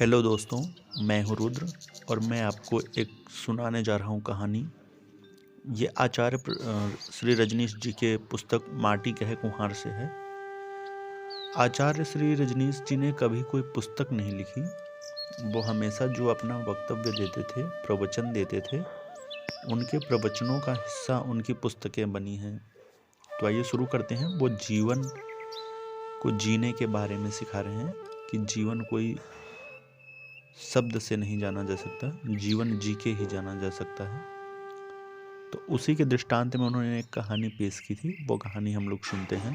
Hello दोस्तों, मैं हूँ रुद्र और मैं आपको एक सुनाने जा रहा हूँ कहानी। ये श्री रजनीश जी के पुस्तक माटी कहे कुम्हार से है। आचार्य श्री रजनीश जी ने कभी कोई पुस्तक नहीं लिखी। वो हमेशा जो अपना वक्तव्य देते थे, प्रवचन देते थे, उनके प्रवचनों का हिस्सा उनकी पुस्तकें बनी हैं। तो आइए शुरू करते हैं। वो जीवन को जीने के बारे में सिखा रहे हैं कि जीवन कोई शब्द से नहीं जाना जा सकता, जीवन जी के ही जाना जा सकता है। तो उसी के दृष्टांत में उन्होंने एक कहानी पेश की थी। वो कहानी हम लोग सुनते हैं।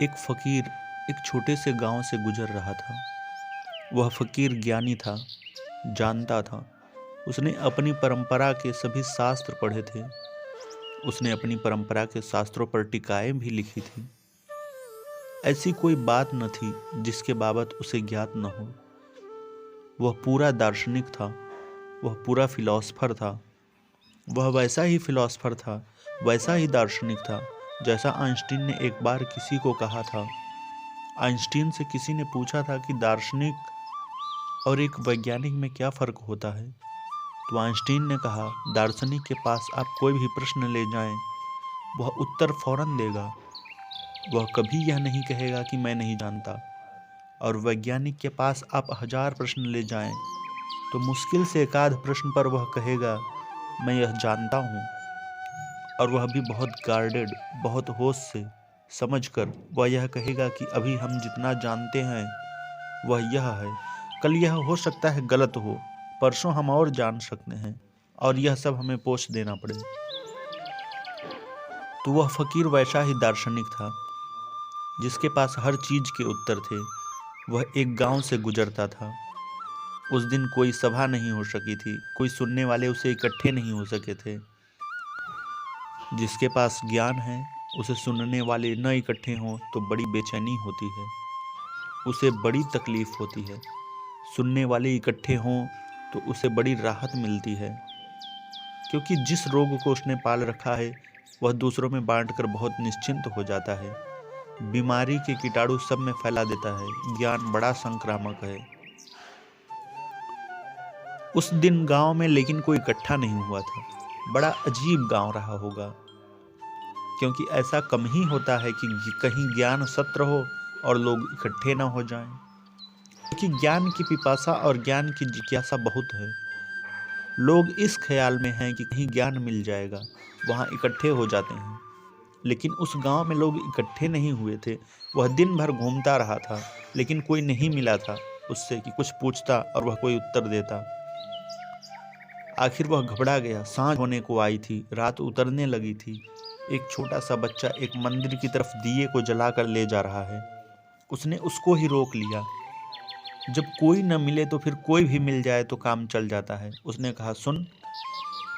एक फकीर एक छोटे से गांव से गुजर रहा था। वह फकीर ज्ञानी था, जानता था। उसने अपनी परंपरा के सभी शास्त्र पढ़े थे। उसने अपनी परंपरा के शास्त्रों पर टीकाएं भी लिखी थी। ऐसी कोई बात न थी जिसके बाबत उसे ज्ञात न हो। वह पूरा दार्शनिक था, वह पूरा फिलॉसफर था। वह वैसा ही फिलॉसफर था, वैसा ही दार्शनिक था जैसा आइंस्टीन ने एक बार किसी को कहा था। आइंस्टीन से किसी ने पूछा था कि दार्शनिक और एक वैज्ञानिक में क्या फ़र्क होता है। तो आइंस्टीन ने कहा, दार्शनिक के पास आप कोई भी प्रश्न ले जाएं, वह उत्तर फौरन देगा। वह कभी यह नहीं कहेगा कि मैं नहीं जानता। और वैज्ञानिक के पास आप 1000 प्रश्न ले जाएं, तो मुश्किल से एक आध प्रश्न पर वह कहेगा, मैं यह जानता हूँ। और वह भी बहुत गार्डेड, बहुत होश से समझकर वह यह कहेगा कि अभी हम जितना जानते हैं वह यह है। कल यह हो सकता है गलत हो, परसों हम और जान सकते हैं, और यह सब हमें पोष देना पड़े। तो वह फकीर वैसा ही दार्शनिक था जिसके पास हर चीज के उत्तर थे। वह एक गांव से गुजरता था। उस दिन कोई सभा नहीं हो सकी थी, कोई सुनने वाले उसे इकट्ठे नहीं हो सके थे। जिसके पास ज्ञान है, उसे सुनने वाले न इकट्ठे हों तो बड़ी बेचैनी होती है, उसे बड़ी तकलीफ होती है। सुनने वाले इकट्ठे हों तो उसे बड़ी राहत मिलती है, क्योंकि जिस रोग को उसने पाल रखा है वह दूसरों में बांटकर बहुत निश्चिंत हो जाता है। बीमारी के कीटाणु सब में फैला देता है। ज्ञान बड़ा संक्रामक है। उस दिन गांव में लेकिन कोई इकट्ठा नहीं हुआ था। बड़ा अजीब गांव रहा होगा, क्योंकि ऐसा कम ही होता है कि कहीं ज्ञान सत्र हो और लोग इकट्ठे ना हो जाएं। क्योंकि ज्ञान की पिपासा और ज्ञान की जिज्ञासा बहुत है। लोग इस ख्याल में हैं कि कहीं ज्ञान मिल जाएगा, वहां इकट्ठे हो जाते हैं। लेकिन उस गांव में लोग इकट्ठे नहीं हुए थे। वह दिन भर घूमता रहा था, लेकिन कोई नहीं मिला था उससे कि कुछ पूछता और वह कोई उत्तर देता। आखिर वह घबरा गया। सांझ होने को आई थी, रात उतरने लगी थी। एक छोटा सा बच्चा एक मंदिर की तरफ दिए को जलाकर ले जा रहा है। उसने उसको ही रोक लिया। जब कोई न मिले तो फिर कोई भी मिल जाए तो काम चल जाता है। उसने कहा, सुन,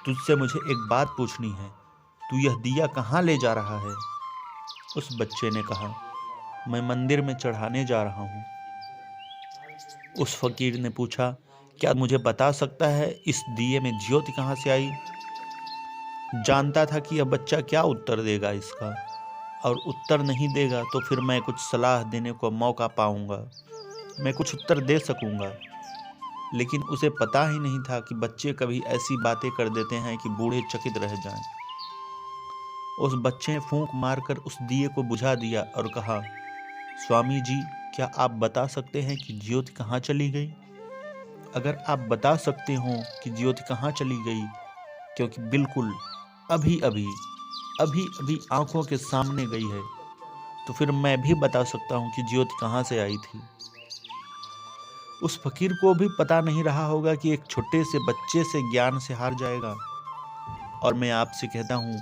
तुझसे मुझे एक बात पूछनी है। तू यह दिया कहाँ ले जा रहा है? उस बच्चे ने कहा, मैं मंदिर में चढ़ाने जा रहा हूँ। उस फकीर ने पूछा, क्या मुझे बता सकता है इस दिए में ज्योति कहाँ से आई? जानता था कि यह बच्चा क्या उत्तर देगा इसका, और उत्तर नहीं देगा तो फिर मैं कुछ सलाह देने को मौका पाऊंगा, मैं कुछ उत्तर दे सकूंगा। लेकिन उसे पता ही नहीं था कि बच्चे कभी ऐसी बातें कर देते हैं कि बूढ़े चकित रह जाएं। उस बच्चे ने फूंक मारकर उस दिए को बुझा दिया और कहा, स्वामी जी, क्या आप बता सकते हैं कि ज्योति कहाँ चली गई? अगर आप बता सकते हो कि ज्योति कहाँ चली गई, क्योंकि बिल्कुल अभी अभी आंखों के सामने गई है, तो फिर मैं भी बता सकता हूँ कि ज्योति कहाँ से आई थी। उस फकीर को भी पता नहीं रहा होगा कि एक छोटे से बच्चे से ज्ञान से हार जाएगा। और मैं आपसे कहता हूँ,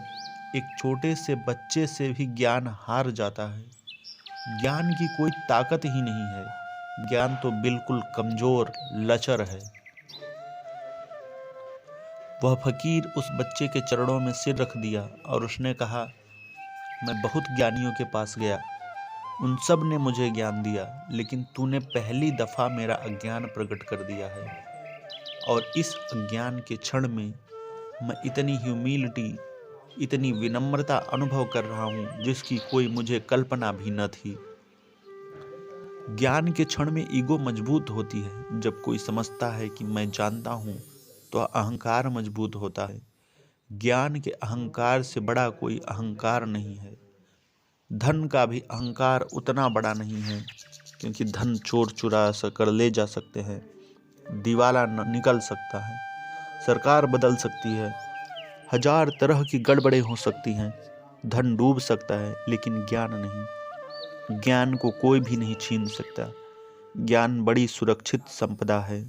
एक छोटे से बच्चे से भी ज्ञान हार जाता है। ज्ञान की कोई ताकत ही नहीं है। ज्ञान तो बिल्कुल कमजोर, लचर है। वह फकीर उस बच्चे के चरणों में सिर रख दिया और उसने कहा, मैं बहुत ज्ञानियों के पास गया, उन सब ने मुझे ज्ञान दिया, लेकिन तूने पहली दफा मेरा अज्ञान प्रकट कर दिया है। और इस अज्ञान के क्षण में मैं इतनी ह्यूमिलिटी, इतनी विनम्रता अनुभव कर रहा हूँ जिसकी कोई मुझे कल्पना भी न थी। ज्ञान के क्षण में ईगो मजबूत होती है। जब कोई समझता है कि मैं जानता हूँ तो अहंकार मजबूत होता है। ज्ञान के अहंकार से बड़ा कोई अहंकार नहीं है। धन का भी अहंकार उतना बड़ा नहीं है, क्योंकि धन चोर चुरा कर ले जा सकते हैं, दिवाला निकल सकता है, सरकार बदल सकती है, हजार तरह की गड़बड़ें हो सकती हैं, धन डूब सकता है, लेकिन ज्ञान नहीं। ज्ञान को कोई भी नहीं छीन सकता। ज्ञान बड़ी सुरक्षित संपदा है।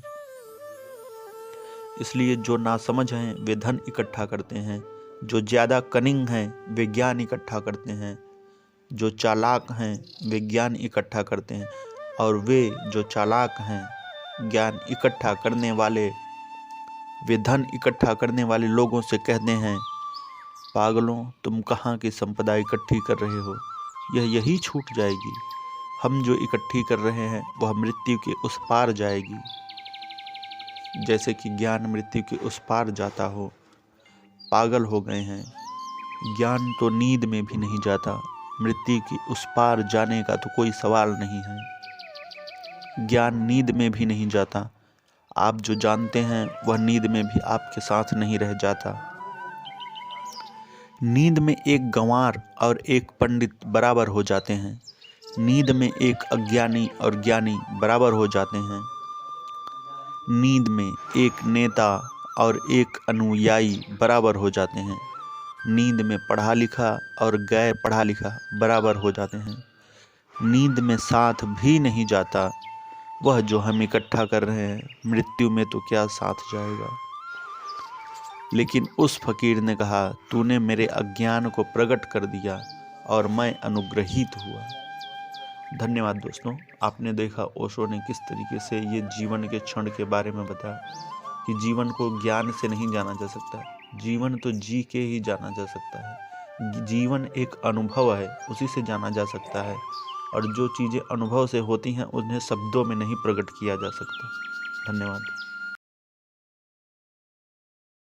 इसलिए जो नासमझ हैं वे धन इकट्ठा करते हैं, जो ज़्यादा कनिंग हैं वे ज्ञान इकट्ठा करते हैं, जो चालाक हैं वे ज्ञान इकट्ठा करते हैं, और वे जो चालाक हैं ज्ञान इकट्ठा करने वाले, वे धन इकट्ठा करने वाले लोगों से कहते हैं, पागलों तुम कहाँ की संपदा इकट्ठी कर रहे हो, यह यही छूट जाएगी। हम जो इकट्ठी कर रहे हैं वह मृत्यु के उस पार जाएगी, जैसे कि ज्ञान मृत्यु के उस पार जाता हो। पागल हो गए हैं। ज्ञान तो नींद में भी नहीं जाता। मृत्यु की उस पार जाने का तो कोई सवाल नहीं है। ज्ञान नींद में भी नहीं जाता। आप जो जानते हैं वह नींद में भी आपके साथ नहीं रह जाता। नींद में एक गंवार और एक पंडित बराबर हो जाते हैं। नींद में एक अज्ञानी और ज्ञानी बराबर हो जाते हैं। नींद में एक नेता और एक अनुयायी बराबर हो जाते हैं। नींद में पढ़ा लिखा और गैर पढ़ा लिखा बराबर हो जाते हैं। नींद में साथ भी नहीं जाता वह जो हम इकट्ठा कर रहे हैं, मृत्यु में तो क्या साथ जाएगा। लेकिन उस फकीर ने कहा, तूने मेरे अज्ञान को प्रकट कर दिया और मैं अनुग्रहित हुआ। धन्यवाद दोस्तों। आपने देखा ओशो ने किस तरीके से ये जीवन के क्षण के बारे में बताया कि जीवन को ज्ञान से नहीं जाना जा सकता, जीवन तो जी के ही जाना जा सकता है। जीवन एक अनुभव है, उसी से जाना जा सकता है, और जो चीज़ें अनुभव से होती हैं उन्हें शब्दों में नहीं प्रकट किया जा सकता। धन्यवाद।